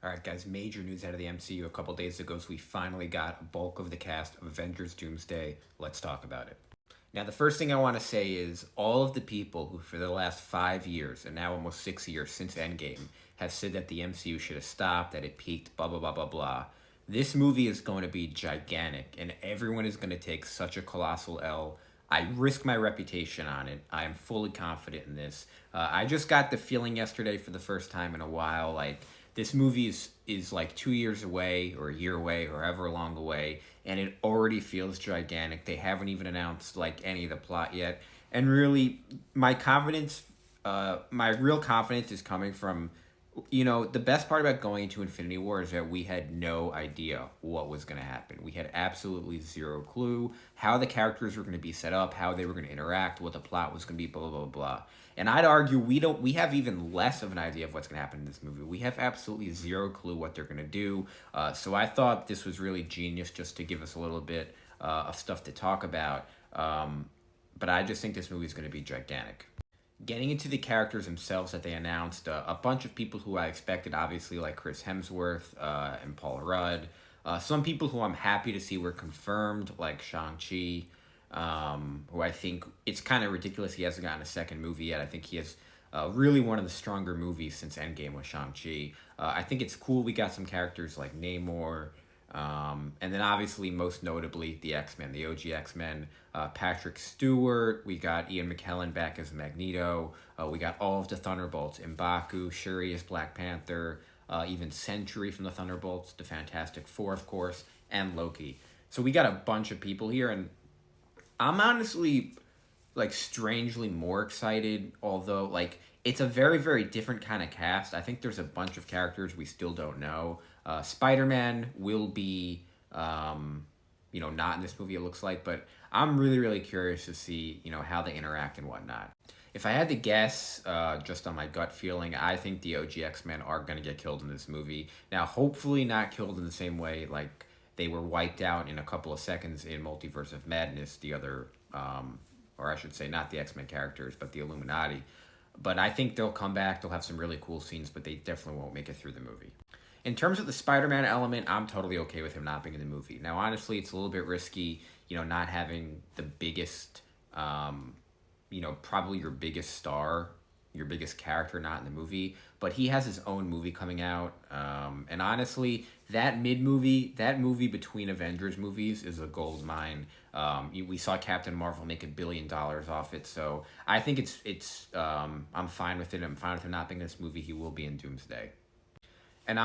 All right, guys, major news out of the MCU a couple days ago. So we finally got a bulk of the cast of Avengers Doomsday. Let's talk about it. Now, the first thing I want to say is all of the people who, for the last 5 years, and now almost 6 years since Endgame, have said that the MCU should have stopped, that it peaked, blah, blah, blah, blah, blah. This movie is going to be gigantic, and everyone is going to take such a colossal L. I risk my reputation on it. I am fully confident in this. I just got the feeling yesterday for the first time in a while, like, this movie is like 2 years away or a year away or however long away, and it already feels gigantic. They haven't even announced like any of the plot yet, and really, my confidence, my real confidence is coming from, the best part about going into Infinity War is that we had no idea what was going to happen. We had absolutely zero clue how the characters were going to be set up, how they were going to interact, what the plot was going to be, blah, blah, blah, blah. And I'd argue we have even less of an idea of what's going to happen in this movie. We have absolutely zero clue what they're going to do. So I thought this was really genius just to give us a little bit of stuff to talk about. But I just think this movie is going to be gigantic. Getting into the characters themselves that they announced, a bunch of people who I expected, obviously, like Chris Hemsworth and Paul Rudd. Some people who I'm happy to see were confirmed, like Shang-Chi, who I think it's kind of ridiculous he hasn't gotten a second movie yet. I think he has really one of the stronger movies since Endgame with Shang-Chi. I think it's cool we got some characters like Namor, and then obviously, most notably, the X-Men, the OG X-Men, Patrick Stewart, we got Ian McKellen back as Magneto, we got all of the Thunderbolts, M'Baku, Shuri as Black Panther, even Sentry from the Thunderbolts, the Fantastic Four, of course, and Loki. So we got a bunch of people here, and I'm honestly, like, strangely more excited, although, like, it's a very, very different kind of cast. I think there's a bunch of characters we still don't know. Spider-Man will be, not in this movie, it looks like, but I'm really, really curious to see, how they interact and whatnot. If I had to guess, just on my gut feeling, I think the OG X-Men are going to get killed in this movie. Now, hopefully not killed in the same way, like, they were wiped out in a couple of seconds in Multiverse of Madness, the other, or I should say, not the X-Men characters, but the Illuminati. But I think they'll come back, they'll have some really cool scenes, but they definitely won't make it through the movie. In terms of the Spider-Man element, I'm totally okay with him not being in the movie. Now, honestly, it's a little bit risky, not having the biggest, probably your biggest star, your biggest character not in the movie, but he has his own movie coming out. And honestly, that movie between Avengers movies is a gold mine. We saw Captain Marvel make $1 billion off it, so I think I'm fine with it. I'm fine with him not being in this movie. He will be in Doomsday. And